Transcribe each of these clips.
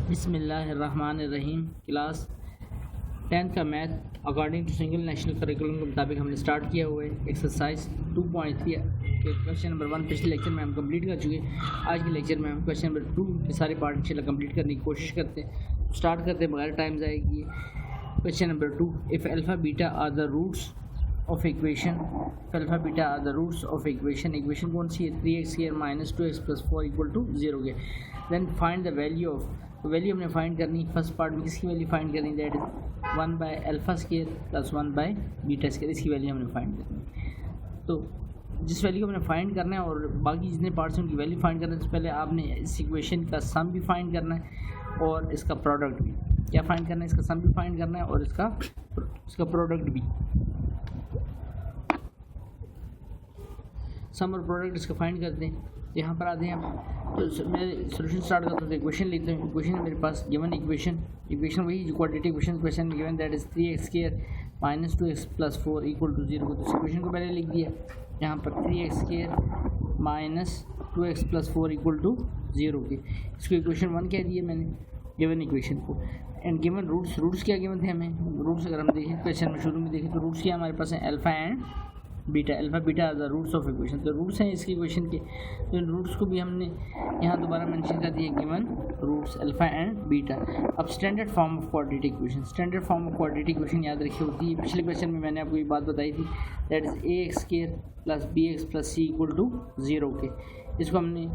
बिस्मिल्लाहिर्रहमानिर्रहीम। Class 10th का math according to single national curriculum के मुताबिक हमने स्टार्ट किया हुआ है। एक्सरसाइज 2.3 के क्वेश्चन नंबर 1 पिछले लेक्चर में हम कंप्लीट कर चुके हैं। आज के लेक्चर में हम क्वेश्चन नंबर 2 के सारे पार्ट इंशाल्लाह कंप्लीट करने की कोशिश करते हैं। स्टार्ट करते हैं बगैर टाइम जाएगी। Question number 2, if alpha beta are the roots of equation, alpha beta are the roots of equation कौन सी है? 3x² - 2x + 4 = 0 के। Then find the value of, value हमने फाइंड करनी फर्स्ट पार्ट में किसकी वैल्यू फाइंड करनी, दैट इज 1/α² + 1/β²। इसकी वैल्यू हमने फाइंड करनी। तो जिस वैल्यू को हमने फाइंड करना है और बाकी जितने पार्ट्स हैं उनकी वैल्यू फाइंड करना है, तो पहले आपने इस इक्वेशन का सम भी फाइंड करना है और इसका प्रोडक्ट भी। क्या फाइंड करना है? इसका सम भी फाइंड करना है और इसका प्रोडक्ट भी। सम और प्रोडक्ट इसका फाइंड करते हैं। यहाँ पर आते हैं हम, तो मैं सोल्यूशन स्टार्ट करता हूँ। तो इक्वेशन लिखते हैं। इक्वेशन है मेरे पास गिवन इक्वेशन वही जो क्वाड्रेटिक इक्वेशन क्वेश्चन में given, that is 3x² - 2x + 4 = 0। तो इस इक्वेशन को पहले लिख दिया यहाँ पर 3x² - 2x + 4 = 0 के। इसको इक्वेशन 1 कह दिया मैंने गिवन इक्वेशन को। एंड गिवन रूट्स क्या गिवन थे हमें? रूट्स अगर हम देखें क्वेश्चन में शुरू में देखें तो रूट्स क्या हमारे पास है? Alpha and beta. Alpha beta are the roots of equation. तो रूट्स हैं इसकी इक्वेशन के, तो इन रूट्स को भी हमने यहाँ दोबारा मेंशन कर दिया given roots alpha and beta. अब standard form of quadratic equation, standard form of quadratic equation याद रखी होती है। पिछले क्वेश्चन में मैंने आपको ये बात बताई थी, that is ax² + bx + c = 0 के। इसको हमने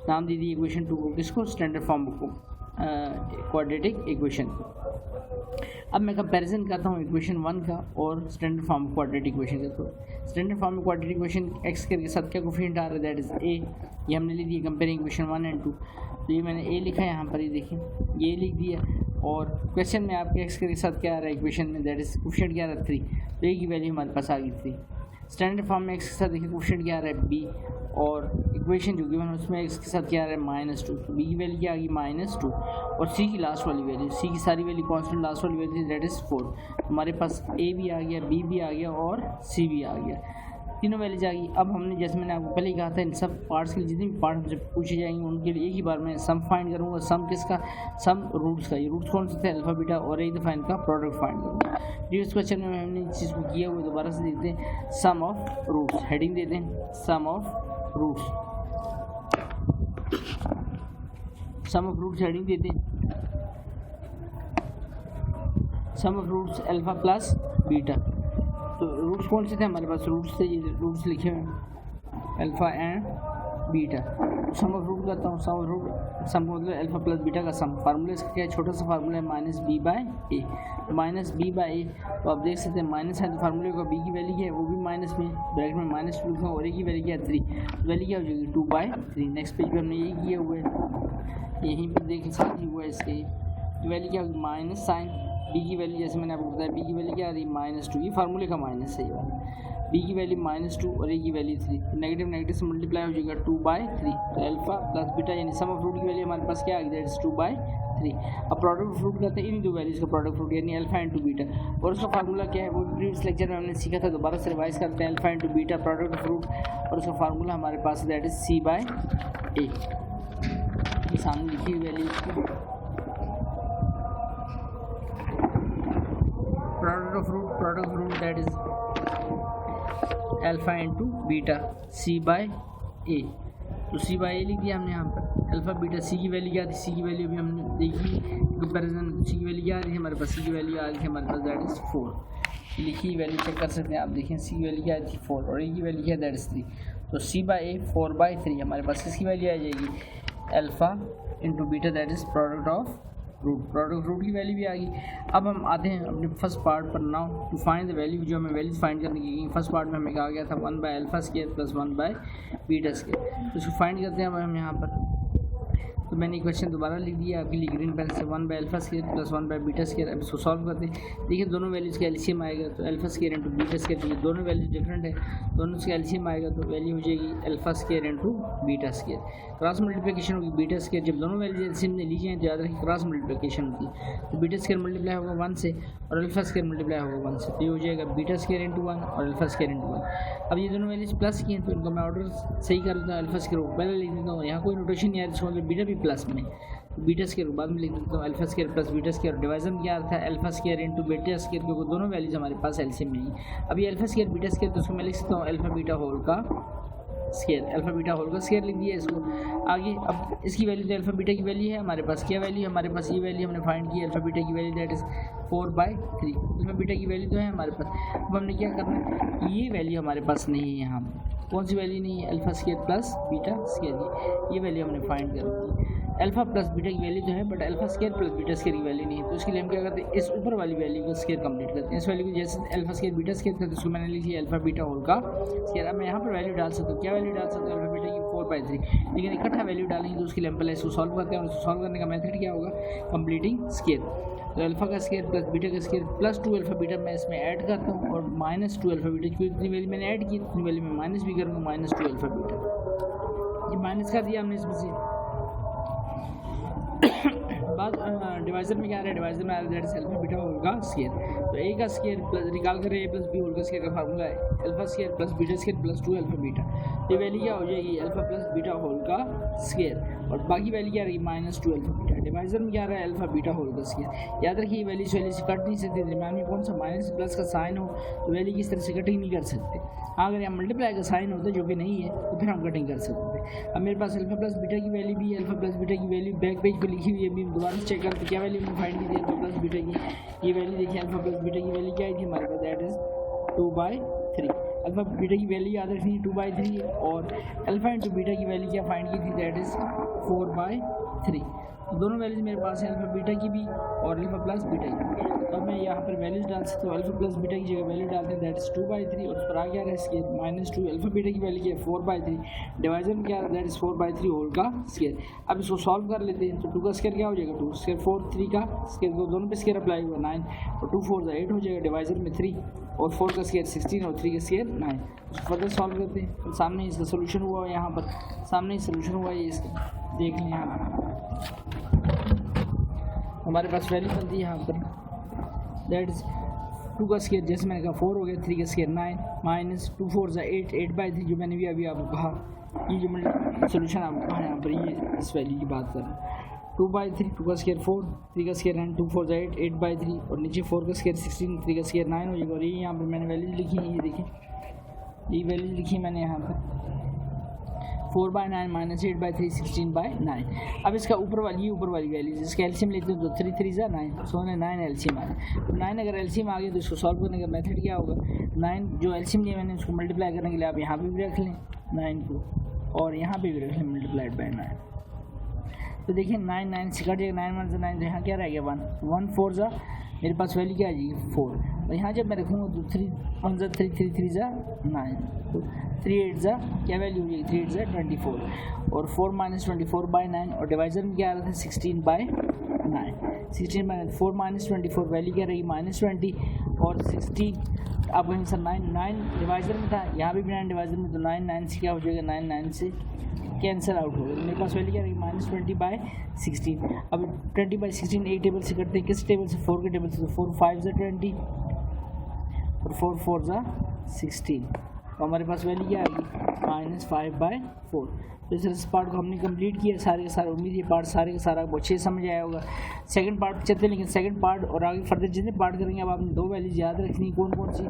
नाम दे दी इक्वेशन 2 को, किसको? स्टैंडर्ड फॉर्म को, क्वाड्रेटिक इक्वेशन को। अब मैं कंपैरिजन करता हूँ इक्वेशन 1 का और standard form of quadratic equation का। तो standard form of quadratic equation x के साथ क्या कोफिशिएंट आ रहा है? That is a। ये हमने लिख दिया कंपेयरिंग इक्वेशन 1 एंड 2। तो ये मैंने a लिखा है यहाँ पर, ये देखिए ये लिख दिया। और क्वेश्चन में आपके एक्स के साथ क्या आ रहा है इक्वेशन में? दैट इज कोफिशिएंट क्या आ रहा है? 3। तो a की वैल्यू हमारे पास आ गई 3। स्टैंडर्ड फॉर्म में एक्स के साथ देखिए कोफिशिएंट क्या आ रहा है? b। और इक्वेशन जो गिवन उसमें एक्स के साथ क्या आ रहा है? -2। तो b की वैल्यू क्या आ गई? -2। और c की लास्ट वाली वैल्यू, c की सारी वैल्यू कांस्टेंट, लास्ट वाली वैल्यू दैट इज 4। हमारे पास a भी आ गया, b भी आ गया और c भी आ गया, तीनों वैल्यूज आ गई। अब हमने जैसे मैंने आपको पहले ही कहा था, इन सब पार्ट्स के जितने भी पार्ट हमसे पूछे जाएंगे उनके लिए एक ही बार मैं सम फाइंड करूँगा। सम किसका? सम रूट्स का। ये रूट्स कौन से थे? Alpha beta. और एक दफ़ा इनका प्रोडक्ट फाइंड करूँगा। प्रीवियस क्वेश्चन में हमने इस चीज़ को किया हुआ, दोबारा से देखते हैं। सम ऑफ रूट्स, हेडिंग देते हैं sum of roots, sum of roots heading देते हैं। Sum of roots alpha plus beta. तो रूट्स कौन से थे हमारे पास? रूट्स थे, ये रूट्स लिखे हुए alpha and beta. Sum of root करता हूँ। सम ऑफ रूट, सम का मतलब अल्फ़ा प्लस बीटा का सम। फार्मूला इसका क्या है? छोटा सा फार्मूला है -b/a। -b/a, तो आप देख सकते हैं माइनस है तो फार्मूले का b की वैल्यू क्या है? वो भी माइनस में, ब्रैकेट में -2 लिखा और a की वैल्यू क्या है? 3। वैल्यू क्या हो जाएगी? 2/3। नेक्स्ट पेज पे हमने यही किया हुआ है, यहीं पर देख साथ ही हुआ है इसके। वैल्यू क्या होगी? माइनस साइन b की वैल्यू, जैसे मैंने आपको बताया b की वैल्यू क्या आ रही है? -2। ये फार्मूले का माइनस है, ये वाला b की वैल्यू -2 और a की वैल्यू 3। नेगेटिव नेगेटिव से मल्टीप्लाई हो जाएगा 2/3। तो अल्फा प्लस बीटा यानी सम ऑफ रूट की वैल्यू हमारे पास क्या आ गई? That is 2/3। अब प्रोडक्ट ऑफ रूट करते हैं इन दो वैल्यूज का प्रोडक्ट रूट, यानी अल्फा इंटू बीटा। और उसका फार्मूला क्या है? वो प्रीवियस लेक्चर में हमने सीखा था, दोबारा से रिवाइज करते हैं। Alpha into beta product of root, और उसका फार्मूला हमारे पास दैट इज c/a। ये सामने लिखी हुई वैल्यू इसकी। Product of root that is alpha into beta c/a। तो c/a लिख दिया हमने यहाँ पर। अल्फ़ा बीटा, c की वैल्यू क्या थी? c की वैल्यू भी हमने देखी कंपैरिजन। c की वैल्यू क्या आ रही है हमारे पास? c की वैल्यू आ रही है हमारे पास दैट इज़ 4। लिखी वैल्यू चेक कर सकते हैं आप, देखें c की वैल्यू क्या आई थी? 4 और a की वैल्यू क्या है? That is 3। तो c/a 4/3 हमारे पास किसकी वैल्यू आ जाएगी? Alpha into beta that is product of root की वैल्यू भी आ गई। अब हम आते हैं अपने फर्स्ट पार्ट पर। Now to find the value, जो हमें वैल्यूज फाइंड करने की फर्स्ट पार्ट में हमें कहा गया था 1/α² + 1/β²। तो इसको फाइंड करते हैं हम यहाँ पर। तो मैंने क्वेश्चन दोबारा लिख दिया आपके लिए ग्रीन पेन से, 1/α² + 1/β²। अब इसको सॉल्व करते हैं। देखिए दोनों वैल्यूज का एलसीएम आएगा तो α² इंटू β², ये दोनों वैल्यूज डिफरेंट है, दोनों का एलसीएम आएगा तो वैल्यू हो जाएगी α² इंटू β²। क्रॉस मल्टीप्लिकेशन होगी β²। जब दोनों वैल्यूज एलसीएम में ली जाए तो याद रखिए क्रॉस मल्टीप्लिकेशन होती है। तो β² मल्टीप्लाई होगा 1 से और α² मल्टीप्लाई होगा 1 से, तो ये हो जाएगा β² इंटू 1 और α² इंटू 1। अब ये दोनों वैल्यूज प्लस की हैं तो इनको मैं ऑर्डर सही कर लेता हूँ। α² पहले लिख देता हूँ, यहाँ कोई नोटेशन नहीं है, इसको मतलब बीटा भी प्लस में, बीटा स्केयर बाद में लिख देता हूँ, alpha square plus beta square, division क्या आता है alpha square into beta square, क्योंकि दोनों वैल्यूज हमारे पास एलसीएम नहीं है। अभी अल्फा स्केयर बीटा स्केयर तो उसको मैं लिख सकता हूँ अल्फा बीटा होल का स्केयर, अल्फा बीटा होल का स्केयर लिख दिया इसको। आगे अब इसकी वैल्यू तो अल्फा बीटा की वैल्यू है हमारे पास, क्या वैल्यू है हमारे पास, ये वैल्यू हमने फाइंड की अल्फा बीटा की value that is 4/3। Alpha beta की वैल्यू तो है हमारे पास। अब हमने क्या करना है, ये वैल्यू हमारे पास नहीं है यहाँ पर, कौन सी वैल्यू नहीं है, alpha square plus beta square की, ये वैल्यू हमने फाइंड कर दी। अल्फा प्लस बीटा की वैल्यू तो है but alpha square plus beta square की वैल्यू नहीं है, तो उसके लिए हम क्या करते हैं, इस ऊपर वाली वैल्यू का स्केयर कंप्लीट करते हैं। इस वैल्यू को जैसे अल्फा स्केयर बीटा स्केयर करते उसको मैंने लिखी अल्फा बीटा होल का स्केयर। अब मैं यहाँ पर वैल्यू डाल सकता हूँ, क्या वैल्यू डाल सकता हूँ, अल्फा बीटा की 4/3, लेकिन इकट्ठा वैल्यू डालेंगे तो उसके लिए हम पहले इसको सॉल्व करते हैं, और इसको सॉल्व करने का मेथड क्या होगा, कंप्लीटिंग स्केयर। तो अल्फा का स्केयर प्लस बीटा का स्केयर प्लस 2 अल्फा बीटा मैं इसमें ऐड करता हूँ, और माइनस 2 अल्फा बीटा, क्योंकि इतनी वैल्यू मैंने ऐड की इतनी वैल्यू में माइनस भी करूँगा, माइनस 2 अल्फा बीटा, ये माइनस कर दिया हमने इसमें से। बाद डिवाइजर में क्या आ रहा है, डिवाइजर में आ रहा है that is alpha beta whole का स्केयर। तो ए का स्केयर प्लस निकाल कर ए प्लस बी होल का स्केयर का फार्मूला है alpha square plus beta square plus 2 alpha beta. ये वैल्यू क्या हो जाएगी, अल्फा प्लस बीटा होल का स्केयर, और बाकी वैल्यू क्या रहेगी, माइनस 2 अल्फा बीटा। डिवाइजर में क्या आ रहा है, अल्फा बीटा होल का स्केयर। याद रखिए वैल्यू से वैल्यू से कट नहीं सकती, दरम्यान में कौन सा माइनस प्लस का साइन हो तो वैल्यू किस तरह से कटिंग नहीं कर सकते। हाँ अगर यहाँ मल्टीप्लाई का साइन होता है जो कि नहीं है तो फिर हम कटिंग कर सकते थे। अब मेरे पास अल्फा प्लस बीटा की वैल्यू भी है, अल्फा प्लस बीटा की वैल्यू बैक पेज पर लिखी हुई है, अभी दोबारा से चेक करते क्या वैल्यू हमने फाइंड की थी अल्फा प्लस बीटा की। ये वैल्यू देखिए अल्फा प्लस बीटा की वैल्यू क्या आई थी हमारे पास, दैट इज 2/3। अल्फा बीटा की वैल्यू याद रखनी है 2/3, और अल्फा इंटू बीटा की वैल्यू क्या फाइंड की थी, दैट इज 4/3। दोनों वैल्यूज मेरे पास है, अल्फा बीटा की भी और अल्फा प्लस बीटा की। तो अब मैं यहाँ पर वैल्यूज डाल सकता हूँ, अल्फा प्लस बीटा की जगह वैल्यू डालते हैं दैट इज 2/3, और उस पर आ गया है स्केयर माइनस 2, अल्फा बीटा की वैल्यू क्या है 4/3, डिवाइजर में क्या है दैट इज 4/3 होल का स्केयर। अब इसको सॉल्व कर लेते हैं, तो 2 का स्केयर क्या हो जाएगा, 2 स्केयर 4, 3 का स्केयर, दोनों पे स्केयर अप्लाई हुआ 9, और 2 4 8 हो जाएगा, डिवाइजर में 3, और 4 का स्केयर 16, और 3 का स्केयर 9। उसको फर्दर सॉल्व करते हैं, और सामने इसका सोल्यूशन हुआ है, यहाँ पर सामने ही सोल्यूशन हुआ है, इसका देख लें यहाँ हमारे पास वैल्यू बनती है यहाँ पर दैट इज 2 का स्केयर जैसे मैंने कहा 4 हो गया, 3 का स्केयर 9, माइनस 2 4 8, 8/3 जो मैंने भी अभी आपको कहा, ये जो सोल्यूशन आपको कहा यहाँ पर, ये इस वैल्यू की बात कर रहे हैं 2/3, 2 का स्केयर 4, 3 का स्केयर 9, 2 4 8, 8/3, और नीचे 4 का स्केयर 16, 3 का स्केयर 9 हो जाएगा। और ये यहाँ पर मैंने वैल्यू लिखी है, ये देखिए ये वैल्यू लिखी मैंने यहाँ पर 4/9 माइनस 8/3 16/9। अब इसका ऊपर वाली वैल्यू जिसका एलसीएम लेते हैं तो 3 3 जा 9, सो 9 एलसीएम आ गया। तो 9 अगर एलसीएम आ गया तो इसको सॉल्व करने का मेथड क्या होगा, 9 जो एलसीएम लिया मैंने उसको मल्टीप्लाई करने के लिए आप यहाँ पे भी रख लें 9 को, और यहाँ पे भी रख लें मल्टीप्लाइड बाय 9। तो देखिए 9 9 से कट जाएगा, 9 1 से 9, तो यहाँ क्या रह गया 1 1 4 जा, मेरे पास वैल्यू क्या आ जाएगी 4, और यहाँ जब मैं रखूँगा तो 3 1 जा 3 3 3 जा 9, तो 3 8 जा क्या वैल्यू हो जाएगी 3 8 जा 24, और 4 माइनस 24/9, और डिवाइजर में क्या आ रहा था 16/9, 16/9 4 माइनस 24 वैल्यू क्या रहेगी -20, और 16 आप कहेंगे सर 9 डिवाइजर में था, यहाँ भी 9 डिवाइजर में, तो 9 9 से क्या हो जाएगा 9 9 से कैंसिल आउट हो गया, मेरे पास वैल्यू क्या रहेगी -20/16। अब 20/16 एक टेबल से करते हैं, किस टेबल से 4 के टेबल से, तो 4 5 जा 20 और 4 4 जा 16, तो हमारे पास वैल्यू क्या आएगी -5/4। तो इस पार्ट को हमने कंप्लीट किया सारे के सारे, उम्मीद ये पार्ट सारे का सारा आपको अच्छे समझ आया होगा। सेकंड पार्ट चलते हैं, लेकिन सेकंड पार्ट और आगे फर्दर जितने पार्ट करेंगे अब आपने 2 वैल्यूज याद रखनी, कौन कौन सी,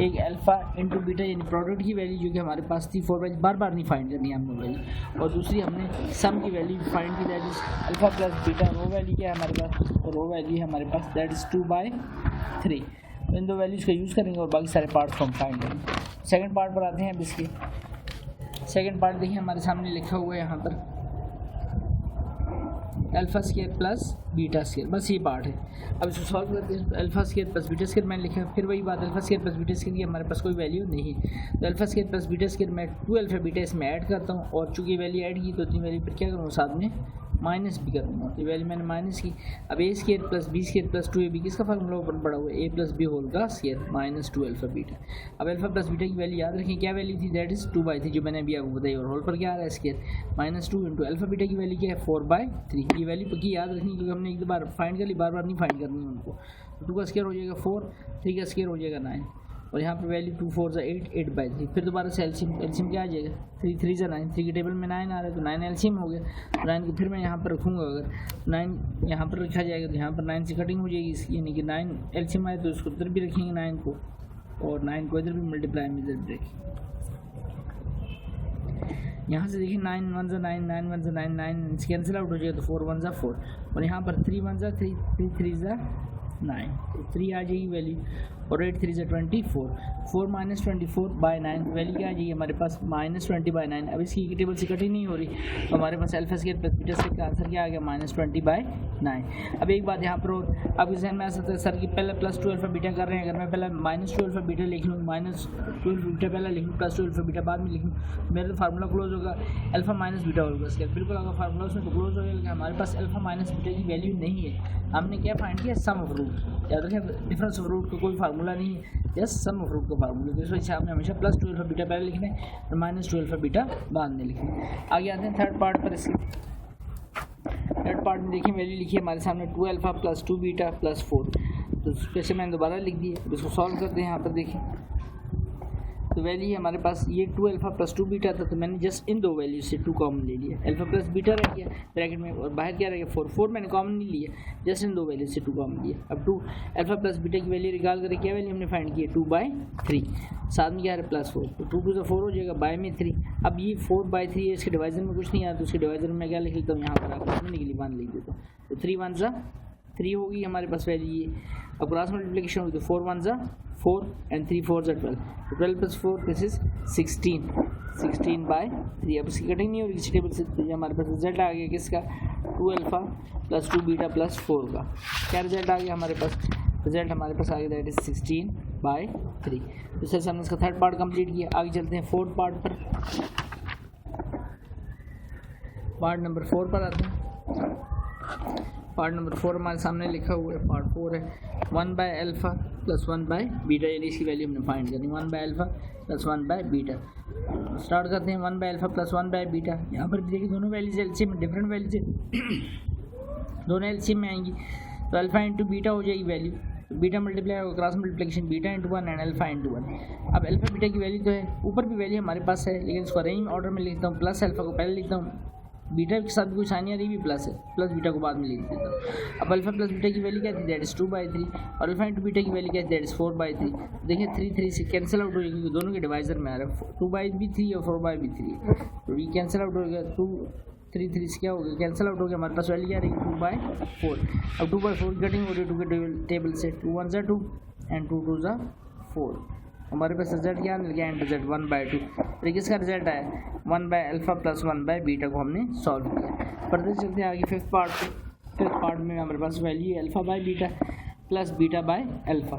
एक अल्फा इंटू बीटा यानी प्रोडक्ट की वैल्यू जो कि हमारे पास थी 4 बार बार नहीं फाइंड करनी है हमने वैल्यू, और दूसरी हमने सम की वैल्यू फाइंड की that is alpha plus beta, वो वैल्यू क्या है हमारे पास, और वो वैल्यू है हमारे पास दैट इज़ 2/3। इन 2 वैल्यूज़ का यूज़ करेंगे और बाकी सारे पार्ट्स को हम फाइंड करेंगे। सेकंड पार्ट पर आते हैं। अब इसके सेकंड पार्ट देखिए हमारे सामने लिखा हुआ है यहाँ पर alpha square plus beta square, बस ये पार्ट है। अब इसको सॉल्व करते हैं। Alpha square plus beta square मैंने लिखा, फिर वही बात alpha square plus beta square की हमारे पास कोई वैल्यू नहीं है, तो alpha square plus beta square मैं 2 अल्फा बीटा इसमें ऐड करता हूँ, और चूँकि वैल्यू ऐड की तो इतनी वैल्यू पर क्या करूँगा साथ में माइनस भी करूँगा, तो वैल्यू मैंने माइनस की। अब a square plus b square plus 2ab किसका फार्मूला ऊपर पड़ा हुआ है, ए प्लस बी होल का स्केयर माइनस 2 अल्फा बीटा। अब अल्फा प्लस बीटा की वैल्यू याद रखें, क्या वैल्यू थी दैट इज 2/3 जो मैंने अभी आपको बताई, और होल पर क्या आ रहा है स्केयर -2 इंटू अल्फा बीटा की वैल्यू क्या है 4/3। ये वैल्यू पक्की याद रखनी क्योंकि हमने एक बार फाइंड कर ली, बार बार नहीं फाइंड करनी है उनको। तो 2 का स्केयर हो जाएगा 4, 3 का स्केयर हो जाएगा 9, और यहाँ पर वैल्यू 2 4 8, 8/3। फिर दोबारा से एलसीएम क्या आ जाएगा, 3 3 9, 3 की टेबल में 9 आ रहा है तो 9 एलसीएम हो गया। 9 को फिर मैं यहाँ पर रखूँगा, अगर 9 यहाँ पर रखा जाएगा तो यहाँ पर 9 से कटिंग हो जाएगी इसकी, यानी कि 9 एलसीएम आए तो इसको इधर भी रखेंगे 9 को, और 9 को इधर भी मल्टीप्लाई में इधर भी रखेंगे। यहाँ से देखिए 9 1 9, 9 1 9, 9 कैंसिल आउट हो जाएगा तो 4 1 4, और यहाँ पर 3 1 3, 3 3 9, तो 3 आ जाएगी वैल्यू, और 8 3 24, 4 - 24/9 वैल्यू क्या आ जाएगी हमारे पास -20/9। अब इसकी टेबल से कटिंग नहीं हो रही तो हमारे पास alpha square plus beta square का आंसर क्या आ गया, -20/9। अब एक बात यहाँ पर और आपके जहन में आ सकता है सर कि पहले +2 अल्फा बीटा कर रहे हैं, अगर मैं पहले -2 अल्फा बीटा लिख लूँ, -2 बीटा पहले लिख लूँ, +2 अल्फा बीटा बाद में लिख लूँ, मेरा तो फार्मूला क्लोज होगा alpha minus beta whole square. बिल्कुल अगर फार्मूला उसमें तो क्लोज हो जाएगा, हमारे पास अल्फा माइनस बीटा की वैल्यू नहीं है। हमने क्या फाइंड किया, सम ऑफ रूट। याद रखें डिफरेंस ऑफ रूट का कोई फार्मूला नहीं है, जस्ट सम ऑफ रूट का फार्मूला। तो इस वजह से आपने हमेशा +2 अल्फा बीटा पहले लिखना है और -2 अल्फा बीटा बाद में लिखना है। आगे आते हैं थर्ड पार्ट पर। इसके थर्ड पार्ट में देखिए वैल्यू लिखी है हमारे सामने 2 अल्फा + 2 बीटा + 4, तो जैसे मैंने दोबारा लिख दी है। इसको सॉल्व करते हैं। यहाँ पर देखिए तो वैल्यू है हमारे पास ये 2 अल्फा + 2 बीटा था, तो मैंने जस्ट इन दो वैल्यू से 2 कॉमन ले लिया, अल्फा प्लस बीटा रह गया ब्रैकेट में और बाहर क्या रह गया 4 मैंने कॉमन नहीं लिया, जस्ट इन दो वैल्यू से 2 कॉमन लिया। अब 2 अल्फा प्लस बीटा की वैल्यू निकाल कर क्या वैल्यू हमने फाइंड की है 2/3, साथ में क्या है +4, तो 2 2 4 हो जाएगा बाय में 3। अब ये 4/3 है, इसके डिवाइजर में कुछ नहीं आता तो उसके डिवाइजर में क्या लिख लेता हूँ, यहाँ पर आकर मैंने निकली 1 लिख देता हूँ, तो 3 1 3 होगी हमारे पास वैल्यू ये। अब क्रॉस मल्टीप्लिकेशन होगी तो 4 1 4 and 3 4 12, तो 12 + 4 दिस इज 16/3। अब इसकी कटिंग नहीं हो रही किसी टेबल से, तो हमारे पास रिजल्ट आ गया किसका 2 अल्फा + 2 बीटा + 4 का। क्या रिजल्ट आ गया हमारे पास, रिजल्ट हमारे पास आ गया दैट इज 16/3। तो सर हमने इसका थर्ड पार्ट कंप्लीट किया। आगे चलते हैं फोर्थ पार्ट पर। पार्ट नंबर 4 पर आते हैं। पार्ट नंबर 4 हमारे सामने लिखा हुआ है, पार्ट 4 है 1/अल्फा + 1/बीटा, यानी इसकी वैल्यू हमने फाइंड करनी 1/अल्फा + 1/बीटा। स्टार्ट करते हैं 1/अल्फा + 1/बीटा। यहाँ पर देखिए दोनों वैल्यूज एलसीएम में डिफरेंट वैल्यूज दोनों एलसीएम में आएंगी, तो अल्फा इंटू बीटा हो जाएगी वैल्यू, बीटा मल्टीप्लाई होगा cross multiplication beta into 1 and alpha into 1। अब अल्फा बीटा की वैल्यू तो है, ऊपर भी वैल्यू हमारे पास है, लेकिन इसको अरेंज ऑर्डर में लिखता हूँ। प्लस अल्फा को पहले लिखता हूँ, बीटा के साथ कोई साइन नहीं भी प्लस है, प्लस बीटा को बाद में लिख देता हूँ। अब अल्फा प्लस बीटा की वैल्यू क्या थी दैट इज 2/3, और अल्फा इंटू बीटा की वैल्यू क्या थी दैट इज 4/3। देखिए 3 3 से कैंसिल आउट हो जाएगी क्योंकि दोनों के डिवाइजर में आ रहा है, 2/3 और 4/3, तो ये कैंसिल आउट हो गया। 2 3 3 से क्या हो गया कैंसिल आउट हो गया, हमारे पास वैल्यू क्या रहेगी 2/4। अब 2/4 कटिंग हो रही है 2 के टेबल से, 2 1 2 एंड 2 2 4। हमारे पास रिजल्ट क्या मिल गया, एंड रिजल्ट 1/2। तो किसका रिजल्ट आया 1/अल्फा + 1/बीटा को हमने सॉल्व किया। पढ़ते चलते हैं आगे फिफ्थ पार्ट पे। फिफ्थ पार्ट में हमारे पास वैल्यू है अल्फा/बीटा + बीटा/अल्फा।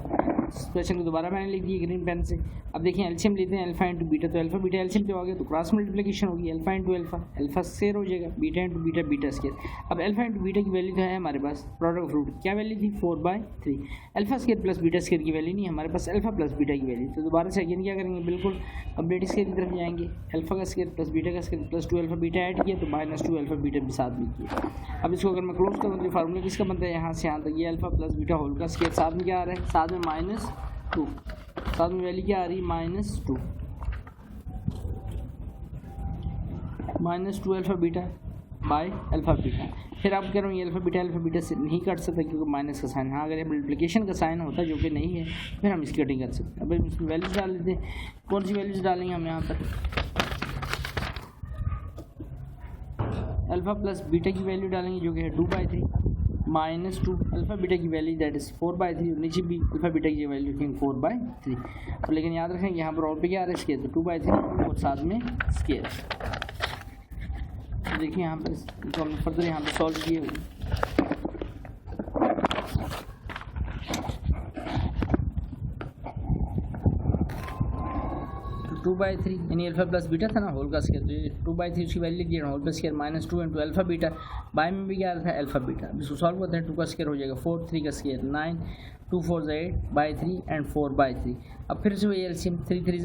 क्वेश्चन को दोबारा मैंने लिख दिया ग्रीन पेन से। अब देखिए एलसीएम लेते हैं अल्फा इंटू बीटा, तो अल्फा बीटा एलसीएम जो आ गया तो क्रॉस मल्टीप्लिकेशन होगी, alpha into alpha, alpha square हो जाएगा, beta into beta, beta square. अब अल्फा इंटू बीटा की वैल्यू तो है हमारे पास प्रोडक्ट ऑफ रूट, क्या वैल्यू थी 4/3। Alpha square plus beta square की वैल्यू नहीं, हमारे पास अल्फा प्लस बीटा की वैल्यू। तो दोबारा से अगेन क्या करेंगे, बिल्कुल कंप्लीट स्क्वायर की तरफ जाएंगे, अल्फा का स्क्वायर प्लस बीटा का square plus 2 alpha beta add किया तो -2 अल्फा बीटा भी साथ में किया। अब इसको अगर मैं क्लोज करूँ तो फार्मूला किसका बनता है, यहाँ से यहाँ तक ये अल्फा प्लस बीटा होल का स्क्वायर, साथ में क्या आ रहा है, साथ में -2, साथ में वैल्यू क्या आ रही है -2 alpha beta by alpha beta. फिर आप कह रहे हो ये अल्फा बीटा से नहीं कट सकता क्योंकि माइनस का साइन, हाँ अगर ये मल्टीप्लिकेशन का साइन होता जो कि नहीं है फिर हम इसकी कटिंग कर सकते हैं। अब इसमें वैल्यूज डाल देते हैं, कौन सी वैल्यूज डालेंगे हम यहाँ पर, अल्फा प्लस बीटा की वैल्यू डालेंगे जो कि है 2/3 -2 अल्फा बीटा की वैल्यू दैट इज 4/3, नीचे भी अल्फा बीटा की वैल्यू रखेंगे 4/3। तो लेकिन याद रखें यहाँ पर और पे क्या आ रहा है स्क्वायर, तो 2/3 और साथ में स्क्वायर। तो देखिए यहाँ पर इसको हमने फर्दर यहाँ पर सॉल्व किए हुए 2/3 यानी अल्फा प्लस बीटा था ना होल का स्क्वायर, तो 2/3 उसकी वैल्यू लिखी होल का square -2 into alpha beta, by में भी क्या आ रहा था अल्फा बीटा। अब इसको सॉल्व करते हैं, 2 का स्क्वायर हो जाएगा 4, 3 का स्क्वायर 9, 2 4 8/3 एंड 4/3। अब फिर से वही एलसीएम 3 3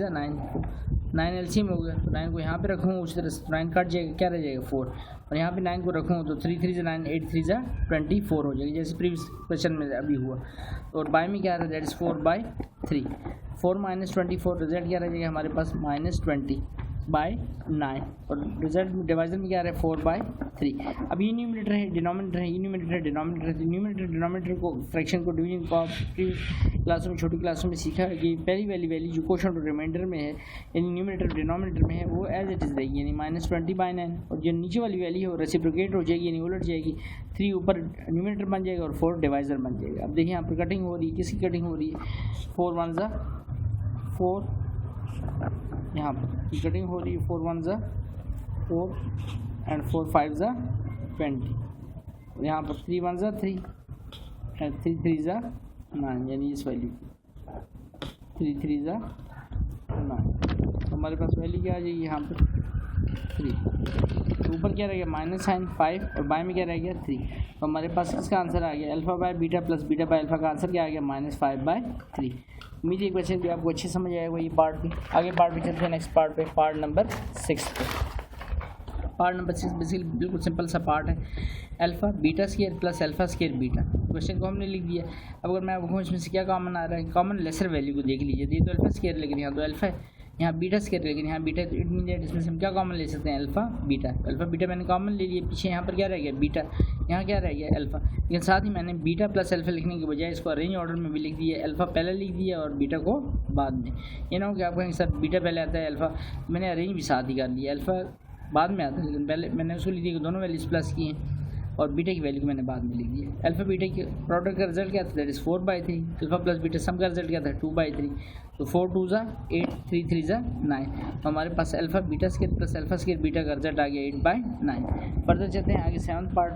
9 एलसीएम हो गया, तो 9 को यहाँ पे रखूँगा उस तरह से 9 कट जाएगा, क्या रह जाएगा 4, और यहाँ पे 9 को रखूँगा तो 3 3 9 8 3 24 हो जाएगी जैसे प्रीवियस क्वेश्चन में अभी हुआ। और बाय में क्या आ रहा है दैट इज 4/3। 3, 4 माइनस 24, रिजल्ट क्या रह जाएगा हमारे पास -20/9 और रिजल्ट डिवाइजर में क्या रहा है 4/3। अब ये न्यूमरेटर है डिनोमिनेटर है, ये न्यूमरेटर है डिनोमिनेटर है, तो न्यूमरेटर डिनोमिनेटर को फ्रैक्शन को डिवीजन को क्लासों में छोटी क्लासों में सीखा है कि पहली वाली वैल्यू जो क्वोशंट और रिमाइंडर में है यानी न्यूमरेटर डिनोमिनेटर में है वो एज इट इज़ रहेगी यानी -20/9 और जो नीचे वाली वैल्यू है वो रेसिप्रोकेट हो जाएगी यानी उलट जाएगी, 3 ऊपर न्यूमरेटर बन जाएगा और 4 डिवाइजर बन जाएगा। अब देखिए यहाँ पर कटिंग हो रही है, किसकी कटिंग हो रही है 4 1 ज़ा 4, यहाँ पर कटिंग हो रही है 4 1 ज़ा 4 एंड 4 5 ज़ा 20, यहाँ पर 3 1 ज़ा 3 एंड 3 3 ज़ा 9 यानी इस वैल्यू 3 3 ज़ा 9, हमारे पास वैल्यू क्या आ जाएगी यहाँ पर 3, तो ऊपर क्या रह गया माइनस साइन 5 और बाय में क्या रह गया 3, तो हमारे पास इसका आंसर आ गया alpha by beta plus beta by alpha का आंसर क्या आ गया -5/3। उम्मीद है क्वेश्चन भी आपको अच्छे समझ आएगा ये पार्ट भी। आगे पार्ट पे चलते हैं नेक्स्ट पार्ट पे, पार्ट नंबर 6 पे। पार्ट नंबर 6 बेसिकली बिल्कुल सिंपल सा पार्ट है, alpha beta square plus alpha square beta. Question को हमने लिख दिया। अब अगर मैं आपको इसमें से क्या कॉमन आ रहा है, कॉमन लेसर वैल्यू को देख लीजिए, ये तो अल्फ़ा स्क्वायर लेकिन यहाँ तो अल्फ़ा है, यहाँ बीटा स्क्वायर लेकिन यहाँ बीटा, तो इट मीन दैट इसमें से हम क्या कॉमन ले सकते हैं अल्फ़ा बीटा मैंने कॉमन ले लिया, पीछे यहाँ पर क्या रह गया बीटा, यहाँ क्या रह गया अल्फ़ा, लेकिन साथ ही मैंने बीटा प्लस अल्फ़ा लिखने के बजाय इसको अरेंज ऑर्डर में भी लिख दिया, अल्फ़ा पहले लिख दिया और बीटा को बाद में। ये ना हो कि आप कहेंगे सर बीटा पहले आता है अल्फ़ा, मैंने अरेंज भी साथ ही कर लिया, अल्फ़ा बाद में आता है लेकिन पहले मैंने उसको लिख दिया कि दोनों वैल्यूज़ प्लस की हैं और बीटा की वैल्यू को मैंने बाद में लिख दिया। अल्फ़ा बीटा के प्रोडक्ट का रिजल्ट क्या था, that is 4/3, alpha plus beta सम का रिजल्ट क्या था 2/3, तो 4 2 ज़ा 8, 3 3 ज़ा 9, तो हमारे पास alpha beta square plus alpha square beta का रिजल्ट आ गया 8/9। फर्दर चलते हैं आगे 7th part,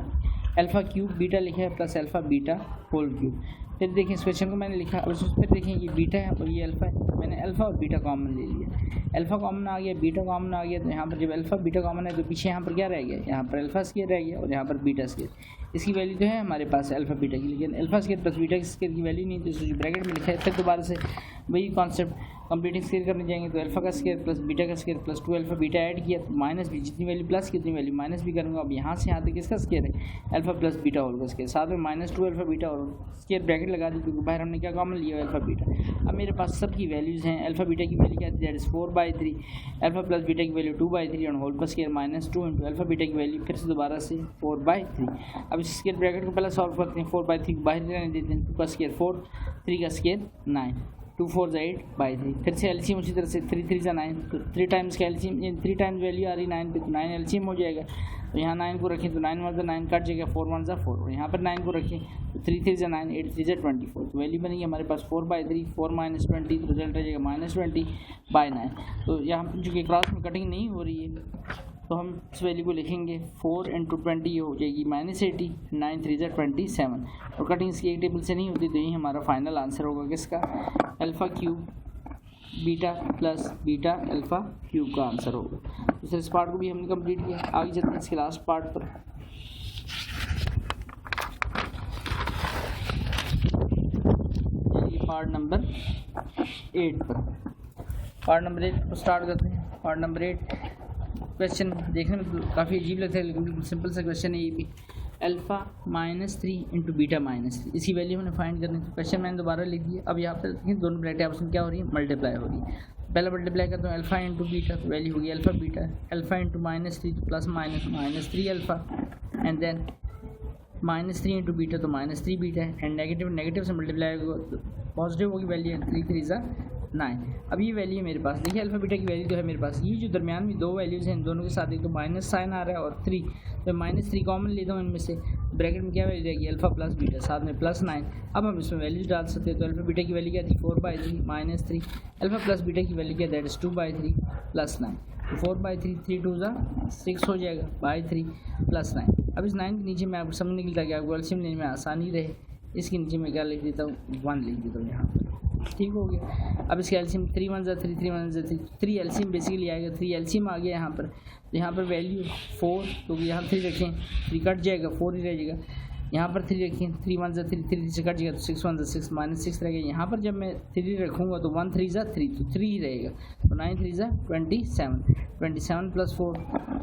alpha cube beta लिखा है plus alpha beta whole cube. फिर देखें इस क्वेश्चन को मैंने लिखा और फिर देखें ये बीटा है और ये अल्फ़ा है, मैंने अल्फ़ा और बीटा कॉमन ले लिया, अल्फ़ा कॉमन आ गया बीटा कॉमन आ गया, तो यहाँ पर जब अल्फ़ा बीटा कॉमन है तो पीछे यहाँ पर क्या रह गया, यहाँ पर अल्फ़ा स्क्वायर रह गया और यहाँ पर बीटा स्क्वायर। इसकी वैल्यू तो है हमारे पास अल्फ़ा बीटा की, लेकिन alpha square plus beta square की वैल्यू नहीं, तो इसको जो ब्रैकेट में लिखा है फिर दोबारा से वही कॉन्सेप्ट कंप्लीटिंग स्क्वायर करने जाएंगे, तो अल्फ़ा का स्क्वायर प्लस बीटा का square plus 2 alpha beta add किया तो माइनस भी, जितनी वैल्यू प्लस की उतनी वैल्यू माइनस भी करूँगा। अब यहाँ से यहाँ तक किसका स्क्वायर है अल्फ़ा प्लस बीटा होल का स्क्वायर, साथ में -2 अल्फ़ा बीटा और स्क्वायर ब्रैकेट लगा दी क्योंकि बाहर हमने क्या कॉमन लिया अल्फ़ा बीटा। अब मेरे पास सब की वैल्यूज़ हैं, अल्फ़ा बीटा की वैल्यू क्या थी that is 4/3, alpha plus beta की वैल्यू 2/3 और होल का स्क्वायर -2 इंटू अल्फ़ा बीटा की वैल्यू फिर से दोबारा से 4/3। अब इस स्क्वायर ब्रैकेट को पहले सॉल्व करते हैं, 4/3 को बाहर रहने देते हैं, 2 का स्क्वायर 4, 3 का स्क्वायर 9, 2 4 ज़ा 8/3। फिर से एलसीएम उसी तरह से 3 3 ज़ा 9, तो 3 टाइम्स का एलसीएम, 3 टाइम्स वैल्यू आ रही 9 पे, तो 9 एलसीएम हो जाएगा, तो यहाँ 9 को रखें तो 9 1 ज़ा 9 कट जाएगा, 4 1 ज़ा 4 और यहाँ पर 9 को रखें तो 3 3 ज़ा 9, 8 3 ज़ा 24, तो वैल्यू बनेगी हमारे पास 4/3, 4 - 20 तो रिजल्ट रह जाएगा -20/9। तो यहाँ पर चूँकि क्रॉस में कटिंग नहीं हो रही है तो हम इस वैल्यू को लिखेंगे 4 × 20 ये हो जाएगी -80, 9 3 ज़ा 27 और कटिंग इसकी एक टेबल से नहीं होती, तो यही हमारा फाइनल आंसर होगा किसका alpha cube beta plus beta alpha cube का आंसर होगा। तो सर इस पार्ट को भी हमने कंप्लीट किया। आगे चलते हैं इसके लास्ट पार्ट पर। पार्ट नंबर 8 पर, पार्ट नंबर 8 को स्टार्ट करते हैं। पार्ट नंबर 8 क्वेश्चन देखने में काफ़ी अजीब लगता है लेकिन बिल्कुल सिंपल सा क्वेश्चन है ये भी। अल्फ़ा -3 इंटू बीटा -3 इसकी वैल्यू मैंने फाइंड करनी थी। क्वेश्चन मैंने दोबारा लिख दिया। अब यहाँ पर देखिए दोनों ब्रैकेट आपस में क्या हो रही है मल्टीप्लाई हो रही है। पहला मल्टीप्लाई करता हूँ अल्फ़ा इंटू बीटा तो वैल्यू होगी अल्फ़ा बीटा, अल्फ़ा इंटू -3 तो plus -3 alpha and then -3 into beta तो -3 बीटा है एंड नेगेटिव से मल्टीप्लाई होगा तो पॉजिटिव होगी वैल्यू 3 3 ज़ा 9। अब ये वैल्यू है मेरे पास, देखिए अल्फ़ा बीटा की वैल्यू तो है मेरे पास, ये जो दरमियान में दो वैल्यूज़ हैं इन दोनों के साथ एक तो माइनस साइन आ रहा है और 3, तो -3 कॉमन लेता हूँ इनमें से, ब्रैकेट में क्या वैल्यू रहेगी अल्फ़ा प्लस बीटा साथ में +9। अब हम इसमें वैल्यूज डाल सकते हैं तो अल्फ़ा बीटा की वैल्यू क्या थी 4/3 -3, अल्फ़ा प्लस बीटा की वैल्यू क्या दैट इज़ 2/3 +9, तो 4/3 3 2 ज़ा 6 हो जाएगा बाई 3 +9। अब इस 9 के नीचे मैं आपको समझने के लिए ताकि आपको एलसीएम लेने में आसानी रहे, इसके नीचे मैं क्या लिख देता हूँ 1 लिख देता हूँ यहाँ पर, ठीक हो गया। अब इसका एलसीएम 3 1 ज़ा 3 3 1 ज़ा 3 एलसीएम बेसिकली आएगा, 3 एलसीएम आ गया यहाँ पर, तो यहाँ पर वैल्यू 4 तो यहाँ 3 रखें 3 कट जाएगा 4 ही रह जाएगा, यहाँ पर 3 रखें, 3 1 ज़ा 3, 3 से कट जाएगा तो 6 1 ज़ा 6 -6 रहेगा। यहाँ पर जब मैं 3 रखूँगा तो 1 3 ज़ा 3 तो 3 ही रहेगा, तो 9 3 ज़ा 27, 27 + 4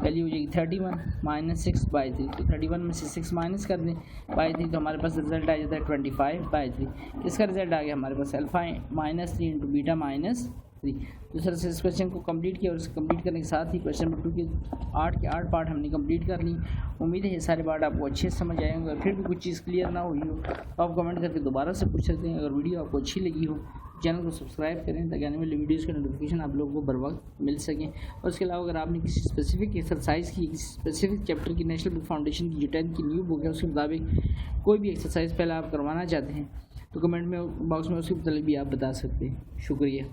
वैल्यू हो जाएगी 31 -6/3, तो 31 में से 6 माइनस कर दें बाई 3 तो हमारे पास रिजल्ट आ जाता है 25/3। इसका रिजल्ट आ गया हमारे पास अल्फा -3 × बीटा -3। दूसरा से इस क्वेश्चन को कंप्लीट किया और इसे कंप्लीट करने के साथ ही क्वेश्चन नंबर 2 के 8 पार्ट हमने कंप्लीट कर ली। उम्मीद है ये सारे पार्ट आपको अच्छे से समझ आए होंगे। फिर भी कुछ चीज़ क्लियर ना हुई हो तो आप कमेंट करके दोबारा से पूछ सकते हैं। अगर वीडियो आपको अच्छी लगी हो चैनल को सब्सक्राइब करें ताकि आने वाली वीडियोज़ का नोटिफिकेशन आप लोगों को बर वक्त मिल सकें। और उसके अलावा अगर आपने किसी स्पेसिफिक एक्सरसाइज की, किसी स्पेसिफिक चैप्टर की, नेशनल बुक फाउंडेशन की जो 10th की न्यू बुक है उसके मुताबिक कोई भी एक्सरसाइज पहले आप करवाना चाहते हैं तो कमेंट में बॉक्स में उसके मतलब भी आप बता सकते हैं। शुक्रिया।